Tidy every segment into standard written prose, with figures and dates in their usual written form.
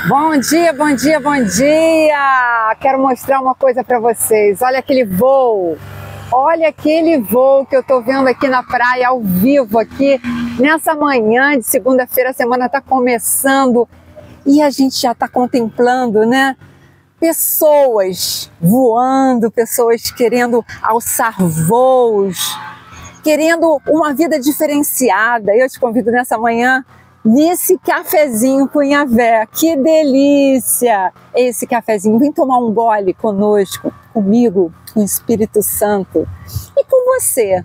Bom dia, bom dia, bom dia! Quero mostrar uma coisa para vocês. Olha aquele voo. Olha aquele voo que eu tô vendo aqui na praia, ao vivo aqui. Nessa manhã de segunda-feira, a semana tá começando e a gente já tá contemplando, né? Pessoas voando, pessoas querendo alçar voos, querendo uma vida diferenciada. Eu te convido nessa manhã nesse cafezinho com Yahvé. Que delícia! Esse cafezinho, vem tomar um gole conosco, comigo, com o Espírito Santo e com você.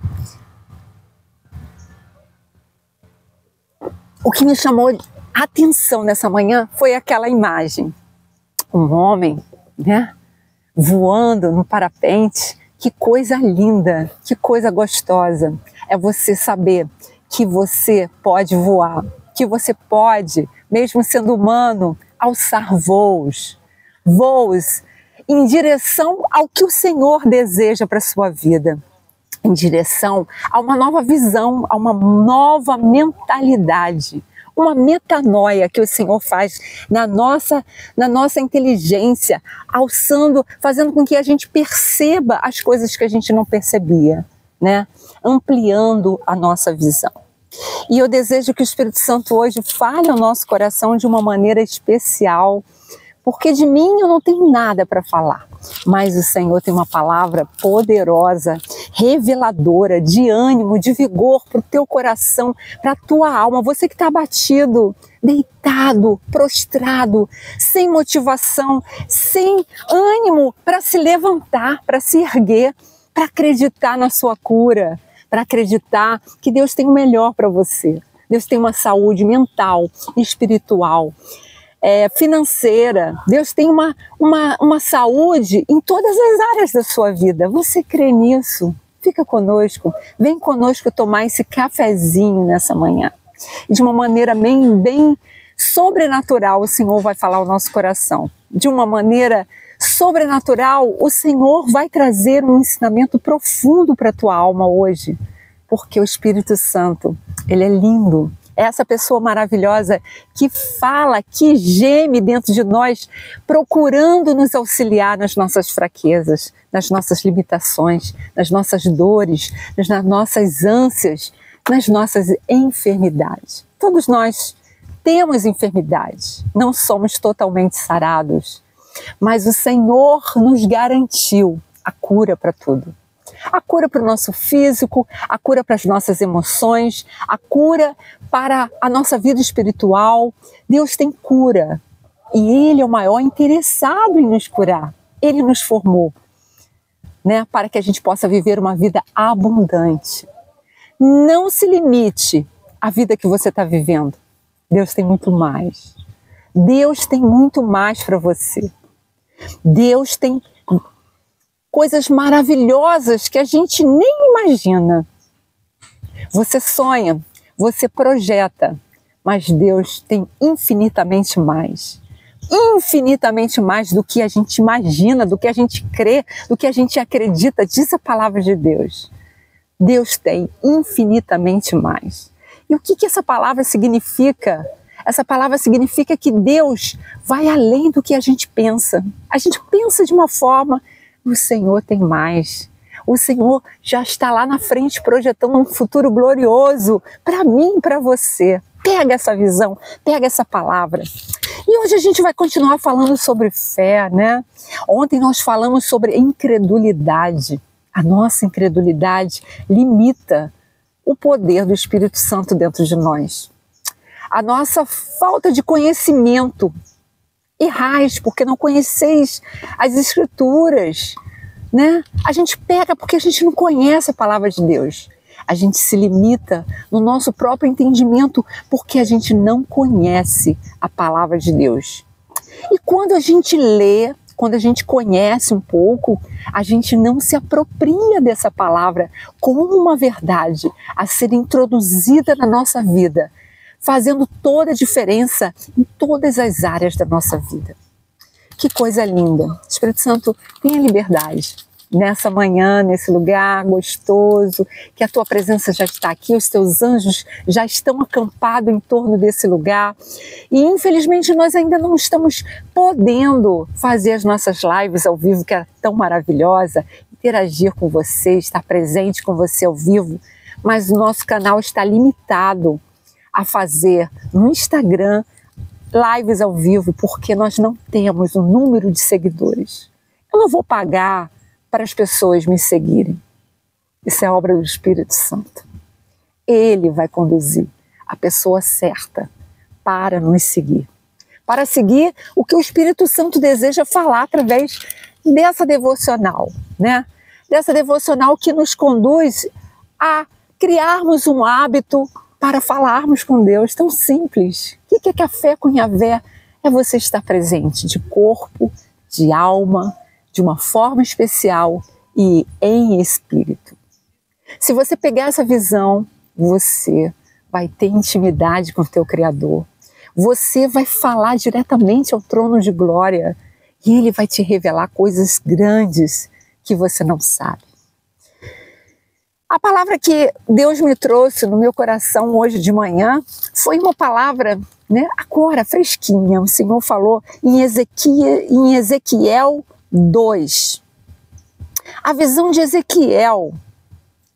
O que me chamou a atenção nessa manhã foi aquela imagem. Um homem, né, voando no parapente. Que coisa linda, que coisa gostosa. É você saber que você pode voar, que você pode, mesmo sendo humano, alçar voos. Voos em direção ao que o Senhor deseja para a sua vida. Em direção a uma nova visão, a uma nova mentalidade. Uma metanoia que o Senhor faz na nossa inteligência, alçando, fazendo com que a gente perceba as coisas que a gente não percebia, né? Ampliando a nossa visão. E eu desejo que o Espírito Santo hoje fale ao nosso coração de uma maneira especial, porque de mim eu não tenho nada para falar, mas o Senhor tem uma palavra poderosa, reveladora, de ânimo, de vigor para o teu coração, para a tua alma. Você que está abatido, deitado, prostrado, sem motivação, sem ânimo para se levantar, para se erguer, para acreditar na sua cura, para acreditar que Deus tem o melhor para você. Deus tem uma saúde mental, espiritual, financeira. Deus tem uma saúde em todas as áreas da sua vida. Você crê nisso? Fica conosco, vem conosco tomar esse cafezinho nessa manhã. E de uma maneira bem sobrenatural, o Senhor vai falar ao nosso coração. De uma maneira sobrenatural, o Senhor vai trazer um ensinamento profundo para a tua alma hoje. Porque o Espírito Santo, ele é lindo. É essa pessoa maravilhosa que fala, que geme dentro de nós, procurando nos auxiliar nas nossas fraquezas, nas nossas limitações, nas nossas dores, nas nossas ânsias, nas nossas enfermidades. Todos nós temos enfermidades, não somos totalmente sarados, mas o Senhor nos garantiu a cura para tudo. A cura para o nosso físico, a cura para as nossas emoções, a cura para a nossa vida espiritual. Deus tem cura e Ele é o maior interessado em nos curar. Ele nos formou, né, para que a gente possa viver uma vida abundante. Não se limite à vida que você está vivendo. Deus tem muito mais. Deus tem muito mais para você. Deus tem coisas maravilhosas que a gente nem imagina. Você sonha, você projeta, mas Deus tem infinitamente mais. Infinitamente mais do que a gente imagina, do que a gente crê, do que a gente acredita, diz a palavra de Deus. Deus tem infinitamente mais. E o que essa palavra significa? Essa palavra significa que Deus vai além do que a gente pensa. A gente pensa de uma forma, o Senhor tem mais. O Senhor já está lá na frente projetando um futuro glorioso para mim e para você. Pega essa visão, pega essa palavra. E hoje a gente vai continuar falando sobre fé, né? Ontem nós falamos sobre incredulidade. A nossa incredulidade limita o poder do Espírito Santo dentro de nós. A nossa falta de conhecimento. Errais, porque não conheceis as Escrituras, né? A gente pega porque a gente não conhece a palavra de Deus. A gente se limita no nosso próprio entendimento porque a gente não conhece a palavra de Deus. E quando a gente lê, quando a gente conhece um pouco, a gente não se apropria dessa palavra como uma verdade a ser introduzida na nossa vida, fazendo toda a diferença em todas as áreas da nossa vida. Que coisa linda! Espírito Santo, tenha liberdade. nessa manhã, nesse lugar gostoso, que a tua presença já está aqui, os teus anjos já estão acampados em torno desse lugar. E infelizmente nós ainda não estamos podendo fazer as nossas lives ao vivo, que é tão maravilhosa, interagir com você, estar presente com você ao vivo, mas o nosso canal está limitado a fazer no Instagram lives ao vivo, porque nós não temos um número de seguidores. Eu não vou pagar para as pessoas me seguirem. Isso é obra do Espírito Santo. Ele vai conduzir a pessoa certa para nos seguir. Para seguir o que o Espírito Santo deseja falar através dessa devocional, né? Dessa devocional que nos conduz a criarmos um hábito para falarmos com Deus, tão simples. O que é café com Yahvé? É você estar presente de corpo, de alma, de uma forma especial e em espírito. Se você pegar essa visão, você vai ter intimidade com o teu Criador. Você vai falar diretamente ao trono de glória e Ele vai te revelar coisas grandes que você não sabe. A palavra que Deus me trouxe no meu coração hoje de manhã foi uma palavra, né, agora, fresquinha. O Senhor falou em Ezequiel 2. A visão de Ezequiel,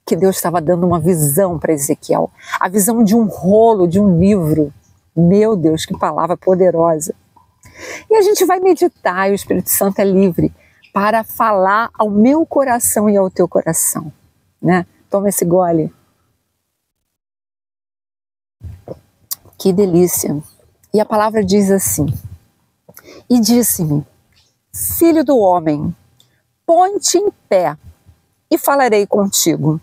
que Deus estava dando uma visão para Ezequiel, a visão de um rolo, de um livro. Meu Deus, que palavra poderosa. E a gente vai meditar, e o Espírito Santo é livre para falar ao meu coração e ao teu coração, né? Toma esse gole. Que delícia. E a palavra diz assim: e disse-me, filho do homem, põe-te em pé e falarei contigo.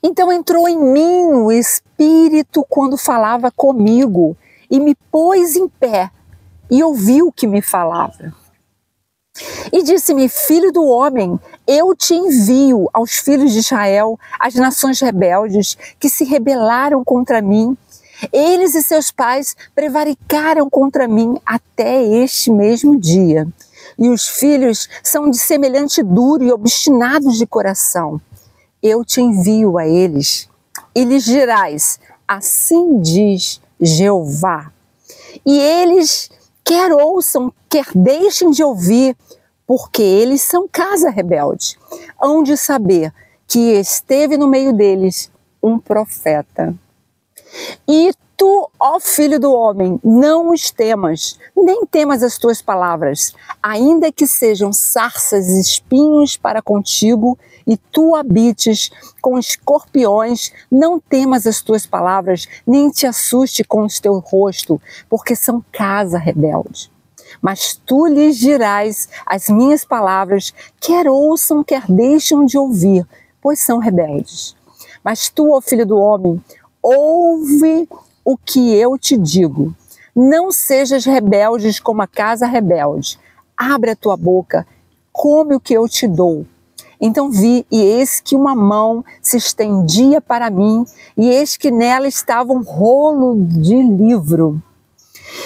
Então entrou em mim o Espírito quando falava comigo e me pôs em pé e ouviu o que me falava. E disse-me, filho do homem, eu te envio aos filhos de Israel, às nações rebeldes que se rebelaram contra mim. Eles e seus pais prevaricaram contra mim até este mesmo dia. E os filhos são de semelhante duro e obstinados de coração. Eu te envio a eles e lhes dirás, assim diz Jeová. E eles quer ouçam, quer deixem de ouvir, porque eles são casa rebelde. Hão de saber que esteve no meio deles um profeta. E tu, ó filho do homem, não os temas, nem temas as tuas palavras, ainda que sejam sarças e espinhos para contigo, e tu habites com escorpiões, não temas as tuas palavras, nem te assuste com o teu rosto, porque são casa rebelde. Mas tu lhes dirás as minhas palavras, quer ouçam, quer deixem de ouvir, pois são rebeldes. Mas tu, ó filho do homem, ouve o que eu te digo. Não sejas rebeldes como a casa rebelde. Abre a tua boca, come o que eu te dou. Então vi, e eis que uma mão se estendia para mim, e eis que nela estava um rolo de livro.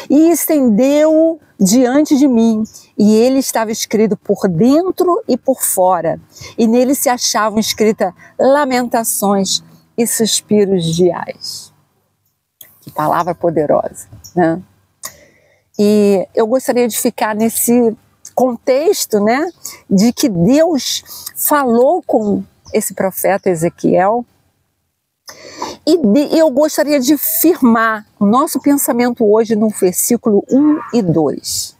E estendeu-o diante de mim, e ele estava escrito por dentro e por fora, e nele se achavam escritas lamentações e suspiros diais. Que palavra poderosa, né? E eu gostaria de ficar nesse contexto, né, de que Deus falou com esse profeta Ezequiel. E eu gostaria de firmar o nosso pensamento hoje no versículo 1 e 2.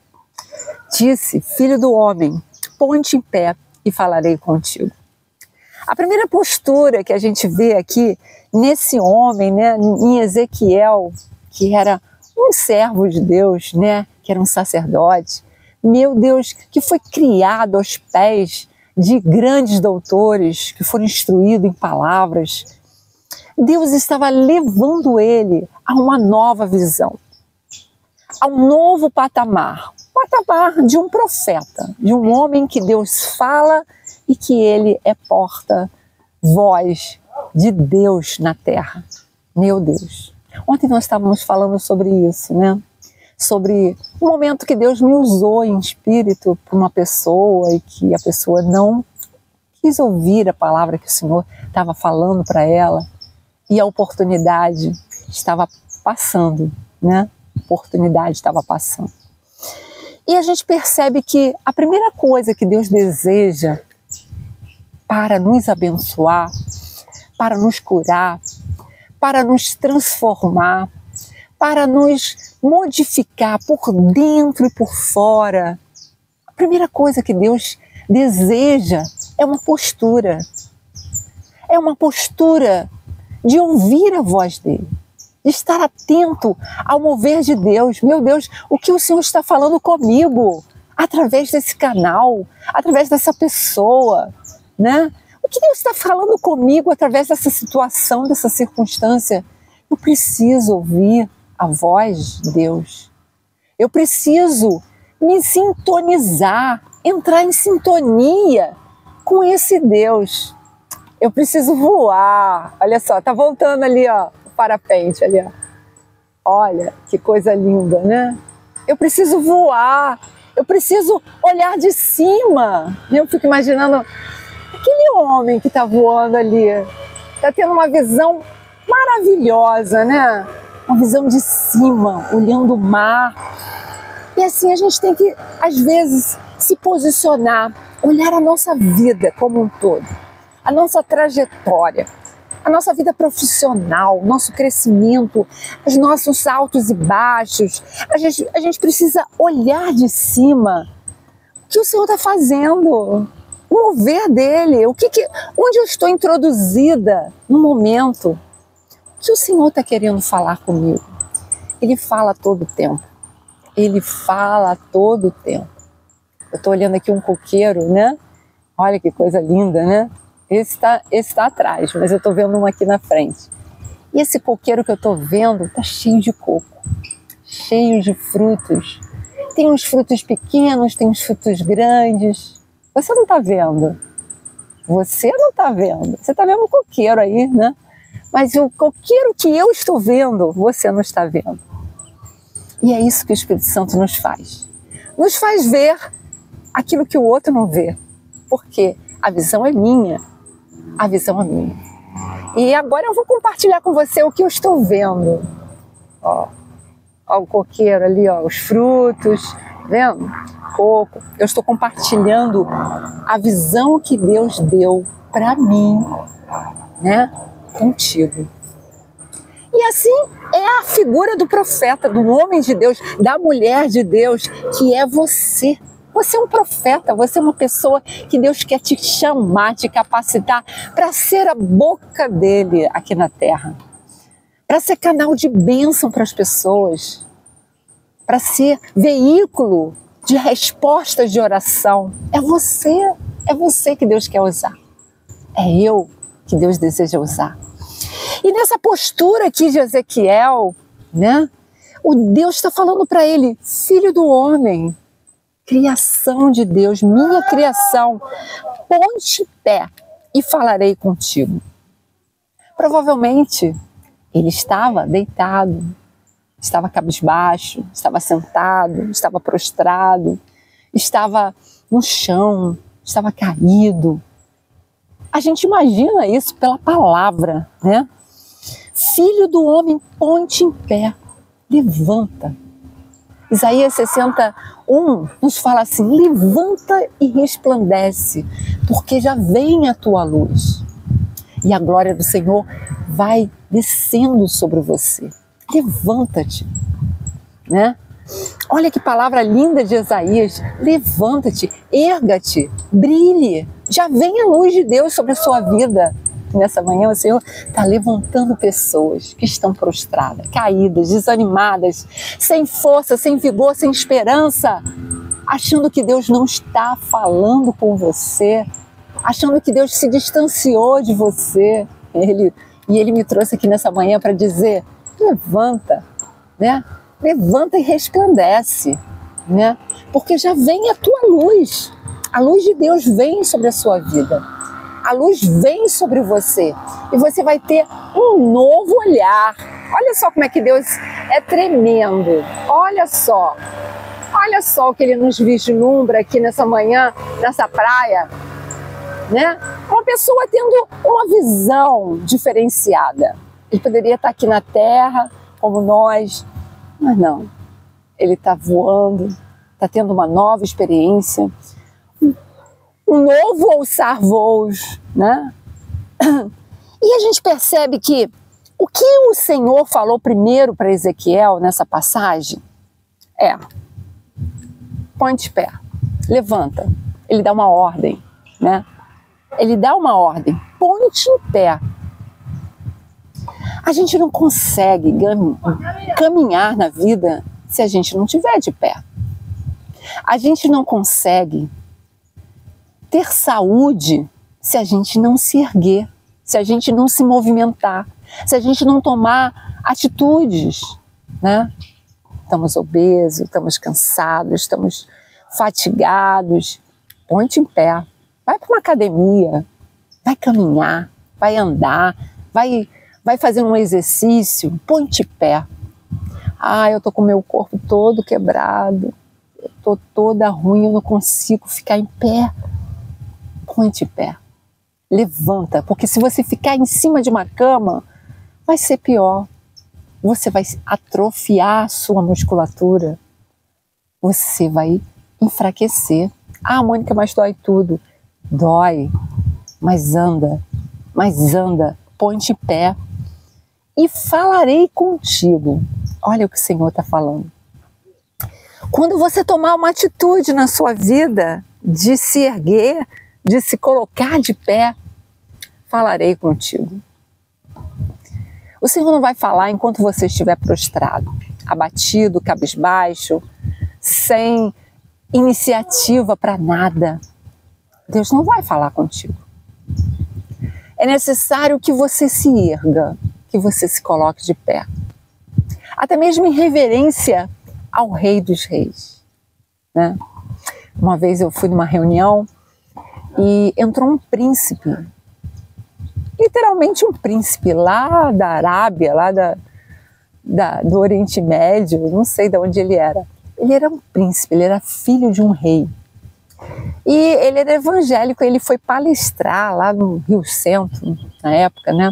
Disse, filho do homem, põe-te em pé e falarei contigo. A primeira postura que a gente vê aqui nesse homem, né, em Ezequiel, que era um servo de Deus, né, que era um sacerdote, meu Deus, que foi criado aos pés de grandes doutores, que foram instruídos em palavras. Deus estava levando ele a uma nova visão, a um novo patamar de um profeta, de um homem que Deus fala e que ele é porta-voz de Deus na terra. Meu Deus. Ontem nós estávamos falando sobre isso, né? sobre o momento que Deus me usou em espírito para uma pessoa e que a pessoa não quis ouvir a palavra que o Senhor estava falando para ela e a oportunidade estava passando, né? A oportunidade estava passando. E a gente percebe que a primeira coisa que Deus deseja para nos abençoar, para nos curar, para nos transformar, para nos modificar por dentro e por fora, a primeira coisa que Deus deseja é uma postura. É uma postura de ouvir a voz dele, de estar atento ao mover de Deus. Meu Deus, o que o Senhor está falando comigo através desse canal, através dessa pessoa, né? O que Deus está falando comigo através dessa situação, dessa circunstância? Eu preciso ouvir a voz de Deus. Eu preciso me sintonizar, entrar em sintonia com esse Deus. Eu preciso voar. Olha só, tá voltando ali, ó, o parapente ali, ó. Olha que coisa linda, né? Eu preciso voar. Eu preciso olhar de cima. Eu fico imaginando aquele homem que está voando ali. Está tendo uma visão maravilhosa, né? Uma visão de cima, olhando o mar. E assim a gente tem que, às vezes, se posicionar, olhar a nossa vida como um todo, a nossa trajetória, a nossa vida profissional, nosso crescimento, os nossos altos e baixos. A gente precisa olhar de cima o que o Senhor está fazendo, o mover dele, onde eu estou introduzida no momento. O que o Senhor está querendo falar comigo? Ele fala todo o tempo. Ele fala todo o tempo. Eu estou olhando aqui um coqueiro, né? Olha que coisa linda, né? Esse tá atrás, mas eu estou vendo um aqui na frente. E esse coqueiro que eu estou vendo está cheio de coco, cheio de frutos. Tem uns frutos pequenos, tem uns frutos grandes. Você não está vendo. Você não está vendo. Você está vendo um coqueiro aí, né? Mas o coqueiro que eu estou vendo, você não está vendo. E é isso que o Espírito Santo nos faz. Nos faz ver aquilo que o outro não vê. Porque a visão é minha. A visão é minha. E agora eu vou compartilhar com você o que eu estou vendo. Ó o coqueiro ali, ó, os frutos, vendo? Coco. Eu estou compartilhando a visão que Deus deu para mim, né? Contigo. E assim é a figura do profeta, do homem de Deus, da mulher de Deus, que é você. Você é um profeta, você é uma pessoa que Deus quer te chamar, te capacitar para ser a boca dele aqui na terra. Para ser canal de bênção para as pessoas. Para ser veículo de respostas de oração. É você que Deus quer usar. É eu que Deus deseja usar. E nessa postura aqui de Ezequiel, né? O Deus está falando para ele, filho do homem, criação de Deus, minha criação, ponte em pé e falarei contigo. Provavelmente ele estava deitado, estava cabisbaixo, estava sentado, estava prostrado, estava no chão, estava caído. A gente imagina isso pela palavra, né? Filho do homem, ponte em pé, levanta. Isaías 61 nos fala assim, levanta e resplandece, porque já vem a tua luz. E a glória do Senhor vai descendo sobre você. Levanta-te, né? Olha que palavra linda de Isaías. Levanta-te, erga-te, brilhe. Já vem a luz de Deus sobre a sua vida. Nessa manhã o Senhor está levantando pessoas que estão prostradas, caídas, desanimadas, sem força, sem vigor, sem esperança, achando que Deus não está falando com você, achando que Deus se distanciou de você. Ele me trouxe aqui nessa manhã para dizer, levanta, né? Levanta e resplandece, né? Porque já vem a tua luz. A luz de Deus vem sobre a sua vida. A luz vem sobre você. E você vai ter um novo olhar. Olha só como é que Deus é tremendo. Olha só o que Ele nos vislumbra aqui nessa manhã, nessa praia, né? Uma pessoa tendo uma visão diferenciada. Ele poderia estar aqui na terra, como nós, mas não. Ele está voando, está tendo uma nova experiência, um novo alçar voos, né? E a gente percebe que o que o Senhor falou primeiro para Ezequiel nessa passagem é: põe de pé, levanta. Ele dá uma ordem, né? Ele dá uma ordem, põe-te em pé. A gente não consegue caminhar na vida se a gente não estiver de pé. A gente não consegue ter saúde se a gente não se erguer, se a gente não se movimentar, se a gente não tomar atitudes, né? Estamos obesos, estamos cansados, estamos fatigados. Põe-te em pé, vai para uma academia, vai caminhar, vai andar, vai fazer um exercício, põe-te em pé. Eu tô com o meu corpo todo quebrado, eu tô toda ruim, eu não consigo ficar em pé. Põe-te em pé, levanta, porque se você ficar em cima de uma cama, vai ser pior. Você vai atrofiar a sua musculatura, você vai enfraquecer. Mônica, mas dói tudo. Dói, mas anda, põe-te em pé e falarei contigo. Olha o que o Senhor está falando. Quando você tomar uma atitude na sua vida de se erguer, de se colocar de pé, falarei contigo. O Senhor não vai falar enquanto você estiver prostrado, abatido, cabisbaixo, sem iniciativa para nada. Deus não vai falar contigo. É necessário que você se erga, que você se coloque de pé. Até mesmo em reverência ao Rei dos Reis, né? Uma vez eu fui numa reunião e entrou um príncipe, literalmente um príncipe lá da Arábia, lá do Oriente Médio, não sei de onde ele era. Ele era um príncipe, ele era filho de um rei. E ele era evangélico, ele foi palestrar lá no Rio Centro, na época, né?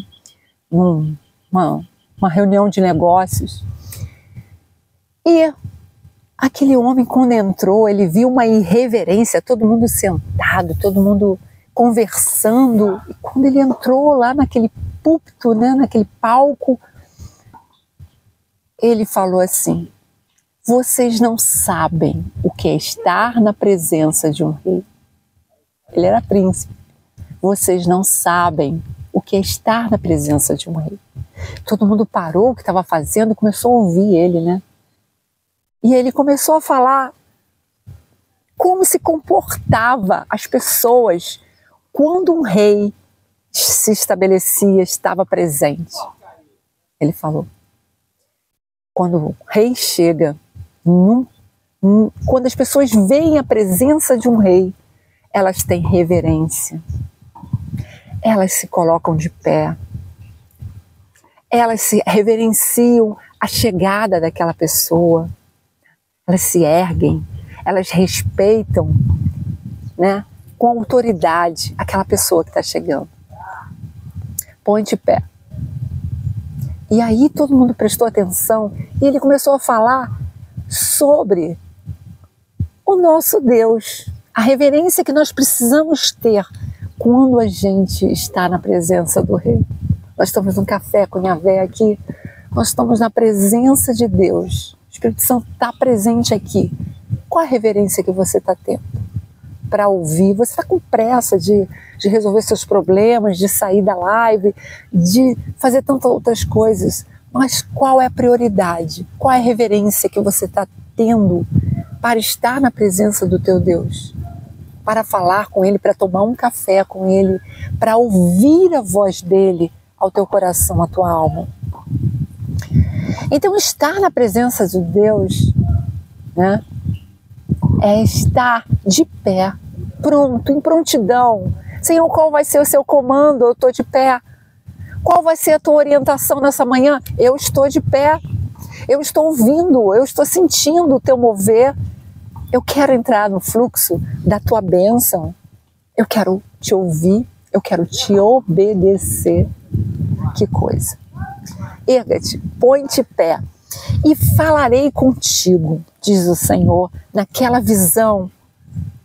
Uma reunião de negócios. E aquele homem, quando entrou, ele viu uma irreverência, todo mundo sentado, todo mundo conversando. E quando ele entrou lá naquele púlpito, né, naquele palco, ele falou assim: vocês não sabem o que é estar na presença de um rei. Ele era príncipe. Vocês não sabem o que é estar na presença de um rei. Todo mundo parou o que estava fazendo e começou a ouvir ele, né? E ele começou a falar como se comportava as pessoas quando um rei se estabelecia, estava presente. Ele falou: quando o rei chega, quando as pessoas veem a presença de um rei, elas têm reverência, elas se colocam de pé, elas se reverenciam a chegada daquela pessoa, elas se erguem, elas respeitam, né, com autoridade aquela pessoa que está chegando. Põe de pé. E aí todo mundo prestou atenção e ele começou a falar sobre o nosso Deus, a reverência que nós precisamos ter quando a gente está na presença do Rei. Nós estamos num café com Yahvé aqui, nós estamos na presença de Deus, o Espírito Santo está presente aqui. Qual a reverência que você está tendo para ouvir? Você está com pressa de resolver seus problemas, de sair da live, de fazer tantas outras coisas, mas qual é a prioridade? Qual é a reverência que você está tendo para estar na presença do teu Deus? Para falar com Ele, para tomar um café com Ele, para ouvir a voz dEle ao teu coração, à tua alma. Então, estar na presença de Deus, né, é estar de pé, pronto, em prontidão. Senhor, qual vai ser o seu comando? Eu estou de pé. Qual vai ser a tua orientação nessa manhã? Eu estou de pé, eu estou ouvindo, eu estou sentindo o teu mover. Eu quero entrar no fluxo da tua bênção. Eu quero te ouvir, eu quero te obedecer. Que coisa. Erga-te, põe-te pé e falarei contigo, diz o Senhor, naquela visão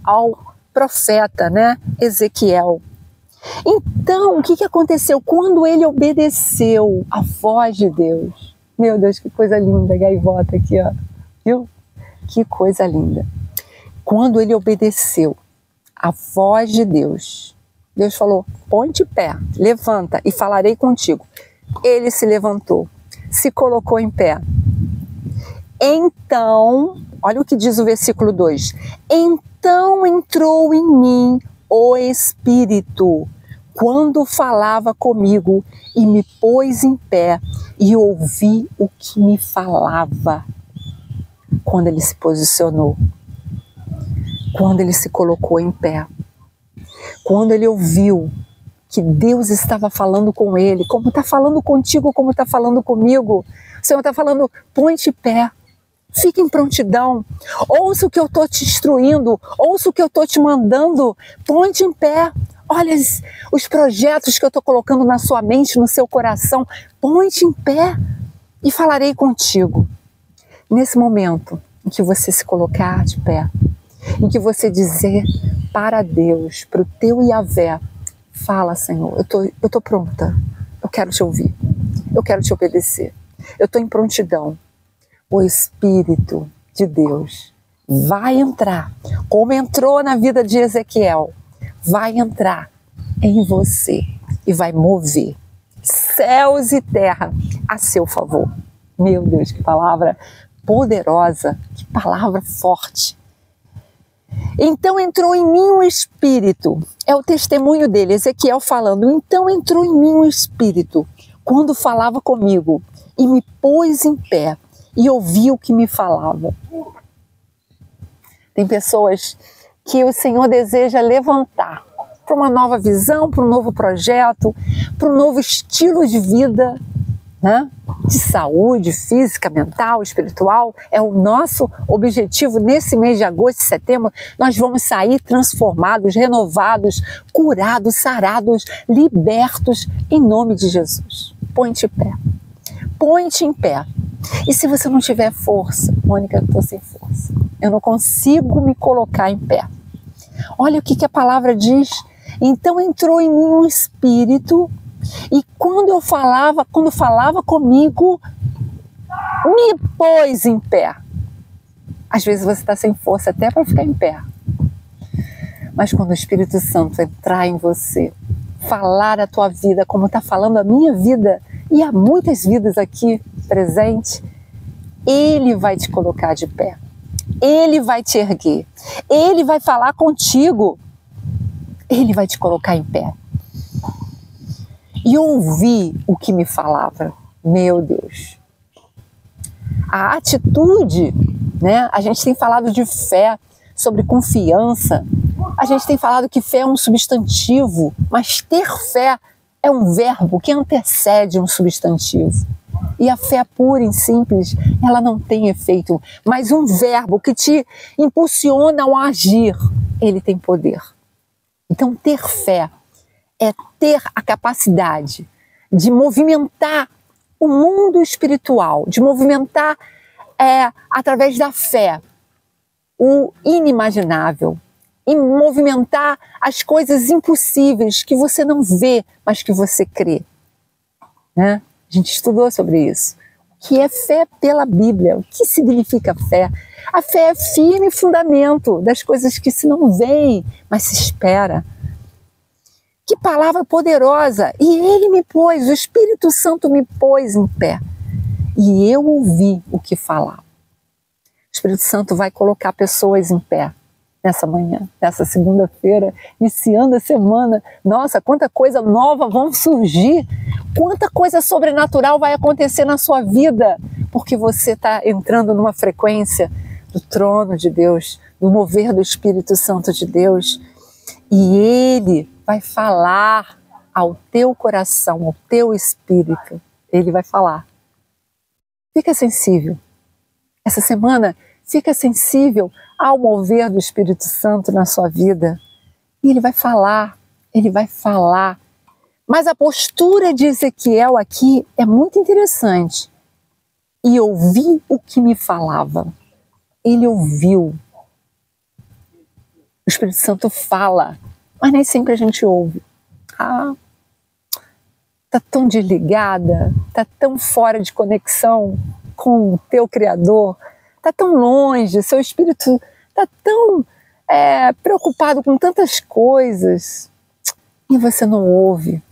ao profeta, né, Ezequiel. Então, o que aconteceu? Quando ele obedeceu a voz de Deus, meu Deus, que coisa linda, gaivota aqui, ó, viu? Que coisa linda. Quando ele obedeceu a voz de Deus, Deus falou, põe-te de pé, levanta e falarei contigo. Ele se levantou, se colocou em pé. Então, olha o que diz o versículo 2. Então entrou em mim o Espírito, quando falava comigo, e me pôs em pé, e ouvi o que me falava. Quando ele se posicionou, quando ele se colocou em pé, quando ele ouviu que Deus estava falando com ele, como está falando contigo, como está falando comigo. O Senhor está falando, põe-te em pé, fique em prontidão, ouça o que eu estou te instruindo, ouça o que eu estou te mandando, põe-te em pé. Olha os projetos que eu estou colocando na sua mente, no seu coração, põe-te em pé e falarei contigo. Nesse momento em que você se colocar de pé, em que você dizer para Deus, para o teu Yahvé, fala, Senhor, eu tô pronta, eu quero te ouvir, eu quero te obedecer, eu estou em prontidão. O Espírito de Deus vai entrar, como entrou na vida de Ezequiel, vai entrar em você e vai mover céus e terra a seu favor. Meu Deus, que palavra poderosa, que palavra forte. Então entrou em mim o Espírito, é o testemunho dele, Ezequiel falando, então entrou em mim o Espírito, quando falava comigo, e me pôs em pé, e ouvi o que me falava. Tem pessoas que o Senhor deseja levantar para uma nova visão, para um novo projeto, para um novo estilo de vida, né? De saúde física, mental, espiritual. É o nosso objetivo nesse mês de agosto e setembro. Nós vamos sair transformados, renovados, curados, sarados, libertos, em nome de Jesus. Põe-te em pé. Põe-te em pé. E se você não tiver força, Mônica, eu estou sem força. Eu não consigo me colocar em pé. Olha o que a palavra diz. Então entrou em mim um Espírito, e quando falava comigo, me pôs em pé. Às vezes você está sem força até para ficar em pé. Mas quando o Espírito Santo entrar em você, falar a tua vida como está falando a minha vida, e há muitas vidas aqui presentes, Ele vai te colocar de pé. Ele vai te erguer. Ele vai falar contigo. Ele vai te colocar em pé. E ouvi o que me falava. Meu Deus. A atitude, né? A gente tem falado de fé, sobre confiança. A gente tem falado que fé é um substantivo, mas ter fé é um verbo que antecede um substantivo. E a fé pura e simples, ela não tem efeito, mas um verbo que te impulsiona ao agir, ele tem poder. Então, ter fé é ter a capacidade de movimentar o mundo espiritual, de movimentar através da fé o inimaginável, e movimentar as coisas impossíveis que você não vê, mas que você crê. Né? A gente estudou sobre isso. O que é fé pela Bíblia? O que significa fé? A fé é firme fundamento das coisas que se não veem, mas se espera. Que palavra poderosa! E Ele me pôs, o Espírito Santo me pôs em pé. E eu ouvi o que falava. O Espírito Santo vai colocar pessoas em pé nessa manhã, nessa segunda-feira, iniciando a semana. Nossa, quanta coisa nova vão surgir, quanta coisa sobrenatural vai acontecer na sua vida, porque você está entrando numa frequência do trono de Deus, do mover do Espírito Santo de Deus, e Ele vai falar ao teu coração, ao teu espírito. Ele vai falar. Fica sensível. Essa semana, fica sensível ao mover do Espírito Santo na sua vida. E ele vai falar, ele vai falar. Mas a postura de Ezequiel aqui é muito interessante. E ouvi o que me falava. Ele ouviu. O Espírito Santo fala, mas nem sempre a gente ouve. Tá tão desligada, tá tão fora de conexão com o teu Criador, tá tão longe, seu espírito tá tão preocupado com tantas coisas e você não ouve.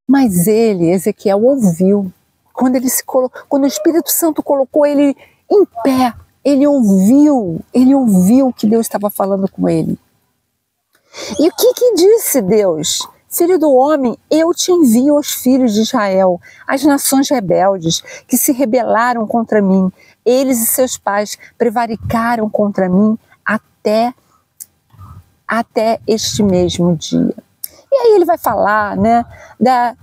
Mas Ezequiel, ouviu. Quando o Espírito Santo colocou ele em pé, ele ouviu o que Deus estava falando com ele. E o que disse Deus? Filho do homem, eu te envio aos filhos de Israel, as nações rebeldes que se rebelaram contra mim. Eles e seus pais prevaricaram contra mim até este mesmo dia. E aí ele vai falar, né,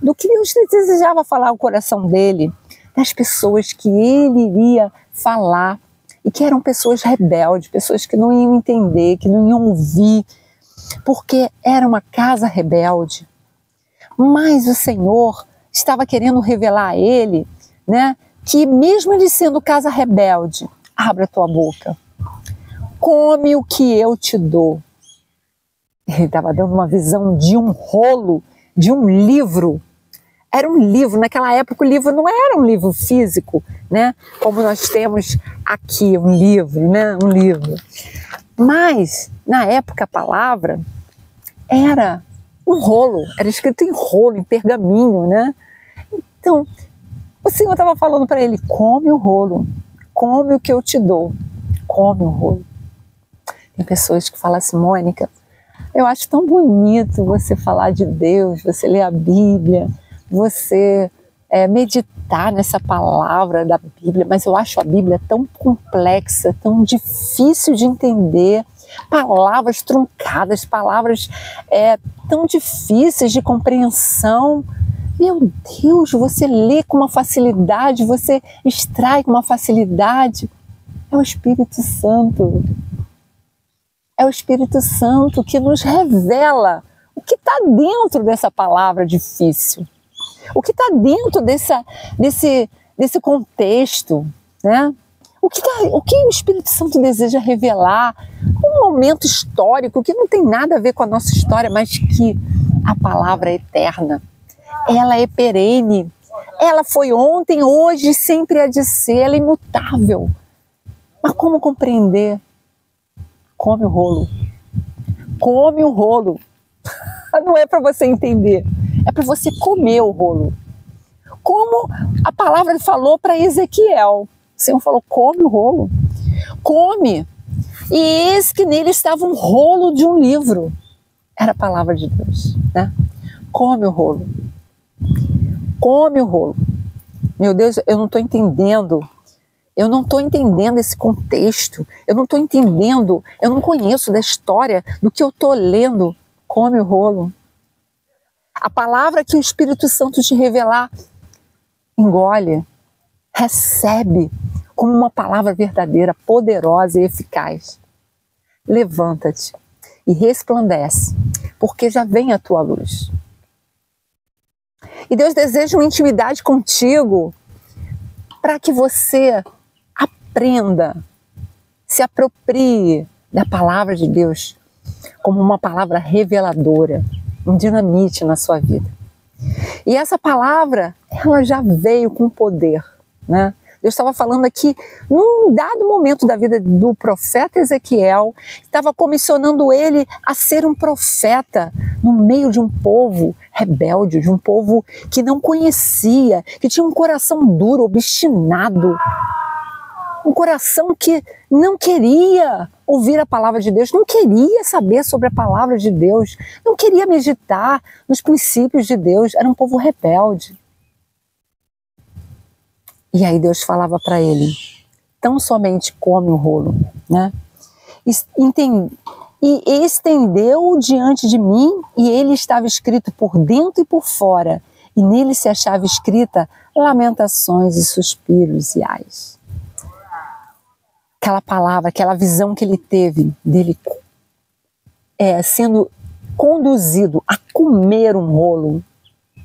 do que Deus desejava falar ao coração dele, das pessoas que ele iria falar e que eram pessoas rebeldes, pessoas que não iam entender, que não iam ouvir, porque era uma casa rebelde. Mas o Senhor estava querendo revelar a ele, né, que mesmo ele sendo casa rebelde, abra a tua boca, come o que eu te dou. Ele estava dando uma visão de um rolo, de um livro. Era um livro, naquela época o livro não era um livro físico, né? Como nós temos aqui, um livro, né? Um livro. Mas, na época, a palavra era um rolo, era escrito em rolo, em pergaminho, né? Então, o Senhor estava falando para ele, come o rolo, come o que eu te dou, come o rolo. Tem pessoas que falam assim, Mônica, eu acho tão bonito você falar de Deus, você ler a Bíblia, você meditar nessa palavra da Bíblia, mas eu acho a Bíblia tão complexa, tão difícil de entender, palavras truncadas, palavras tão difíceis de compreensão. Meu Deus, você lê com uma facilidade, você extrai com uma facilidade. É o Espírito Santo. É o Espírito Santo que nos revela o que está dentro dessa palavra difícil. O que está dentro desse contexto, né? O que o Espírito Santo deseja revelar? Um momento histórico que não tem nada a ver com a nossa história, mas que a palavra é eterna. Ela é perene. Ela foi ontem, hoje, sempre há de ser. Ela é imutável. Mas como compreender? Come o rolo. Come o rolo. Não é para você entender. É para você comer o rolo. Como a palavra falou para Ezequiel. O Senhor falou, come o rolo. Come. E eis que nele estava um rolo de um livro. Era a palavra de Deus, né? Come o rolo. Come o rolo. Meu Deus, eu não estou entendendo. Eu não estou entendendo esse contexto. Eu não estou entendendo. Eu não conheço da história do que eu estou lendo. Come o rolo. A palavra que o Espírito Santo te revelar, engole, recebe como uma palavra verdadeira, poderosa e eficaz. Levanta-te e resplandece, porque já vem a tua luz. E Deus deseja uma intimidade contigo para que você aprenda, se aproprie da palavra de Deus como uma palavra reveladora, um dinamite na sua vida. E essa palavra, ela já veio com poder, né? Deus estava falando aqui, num dado momento da vida do profeta Ezequiel, estava comissionando ele a ser um profeta no meio de um povo rebelde, de um povo que não conhecia, que tinha um coração duro, obstinado, um coração que não queria ouvir a palavra de Deus, não queria saber sobre a palavra de Deus, não queria meditar nos princípios de Deus, era um povo rebelde. E aí Deus falava para ele, tão somente come o rolo, né? e estendeu-o diante de mim, e ele estava escrito por dentro e por fora, e nele se achava escrita lamentações e suspiros e ais. Aquela palavra, aquela visão que ele teve dele sendo conduzido a comer um rolo.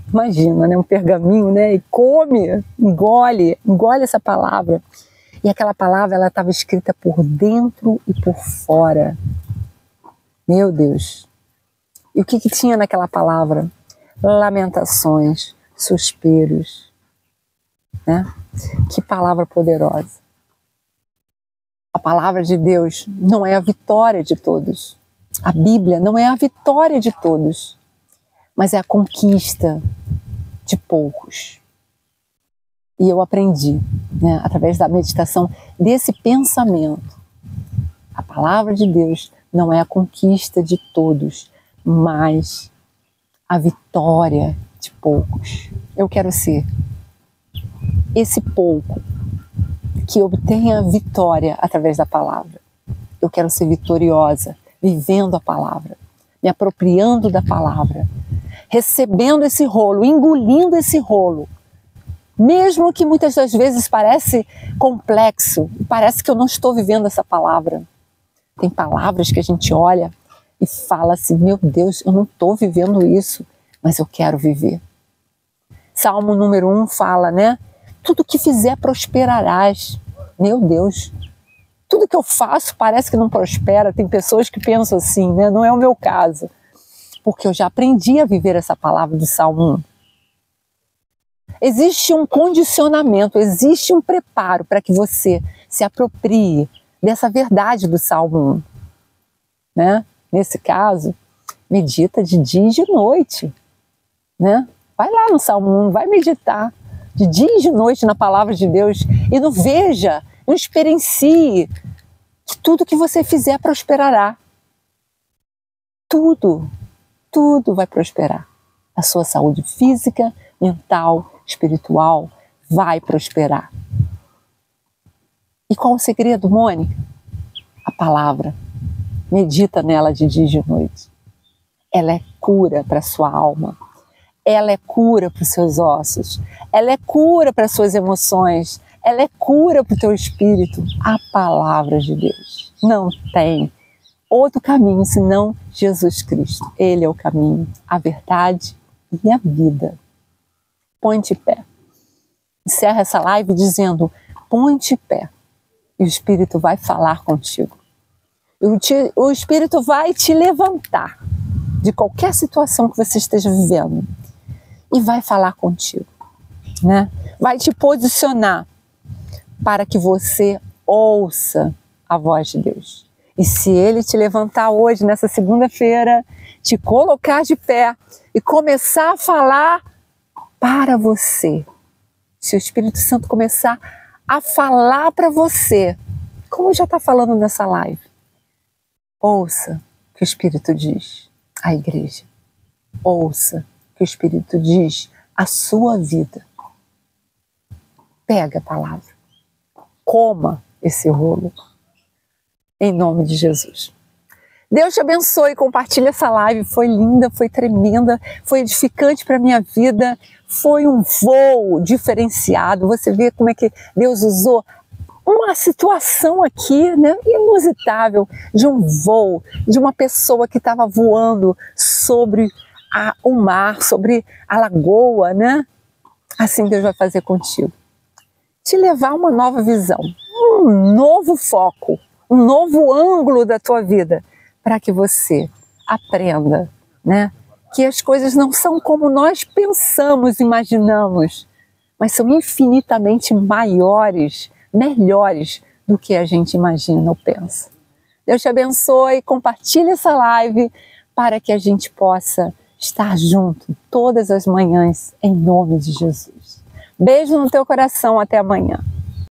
Imagina, né? Um pergaminho, né? E come, engole essa palavra. E aquela palavra, ela estava escrita por dentro e por fora. Meu Deus. E o que tinha naquela palavra? Lamentações, suspiros, né? Que palavra poderosa. A palavra de Deus não é a vitória de todos. A Bíblia não é a vitória de todos, mas é a conquista de poucos. E eu aprendi, né, através da meditação, desse pensamento. A palavra de Deus não é a conquista de todos, mas a vitória de poucos. Eu quero ser esse pouco que obtenha a vitória através da palavra. Eu quero ser vitoriosa, vivendo a palavra, me apropriando da palavra, recebendo esse rolo, engolindo esse rolo. Mesmo que muitas das vezes parece complexo, parece que eu não estou vivendo essa palavra. Tem palavras que a gente olha e fala assim, meu Deus, eu não estou vivendo isso, mas eu quero viver. Salmo número 1 fala, né? Tudo que fizer prosperarás. Meu Deus, tudo que eu faço parece que não prospera. Tem pessoas que pensam assim, né? Não é o meu caso. Porque eu já aprendi a viver essa palavra do Salmo 1. Existe um condicionamento, existe um preparo para que você se aproprie dessa verdade do Salmo 1. Né? Nesse caso, medita de dia e de noite. Né? Vai lá no Salmo 1, vai meditar de dia e de noite na palavra de Deus e não veja, não experiencie que tudo que você fizer prosperará. Tudo vai prosperar. A sua saúde física, mental, espiritual vai prosperar. E qual o segredo, Mônica? A palavra. Medita nela de dia e de noite. Ela é cura para a sua alma. Ela é cura para os seus ossos. Ela é cura para as suas emoções. Ela é cura para o teu espírito. A palavra de Deus. Não tem outro caminho senão Jesus Cristo. Ele é o caminho, a verdade e a vida. Põe de pé. Encerra essa live dizendo, põe de pé. E o Espírito vai falar contigo. O Espírito vai te levantar de qualquer situação que você esteja vivendo. E vai falar contigo. Né? Vai te posicionar para que você ouça a voz de Deus. E se Ele te levantar hoje, nessa segunda-feira, te colocar de pé e começar a falar para você. Se o Espírito Santo começar a falar para você, como já está falando nessa live, ouça o que o Espírito diz à igreja. Ouça o que o Espírito diz à sua vida. Pega a palavra. Coma esse rolo. Em nome de Jesus. Deus te abençoe, compartilha essa live, foi linda, foi tremenda, foi edificante para a minha vida, foi um voo diferenciado. Você vê como é que Deus usou uma situação aqui, né, inusitável, de um voo, de uma pessoa que estava voando sobre o mar, sobre a lagoa, né? Assim Deus vai fazer contigo. Te levar a uma nova visão, um novo foco, um novo ângulo da tua vida, para que você aprenda, né, que as coisas não são como nós pensamos, imaginamos, mas são infinitamente maiores, melhores do que a gente imagina ou pensa. Deus te abençoe, compartilhe essa live para que a gente possa estar junto todas as manhãs, em nome de Jesus. Beijo no teu coração, até amanhã.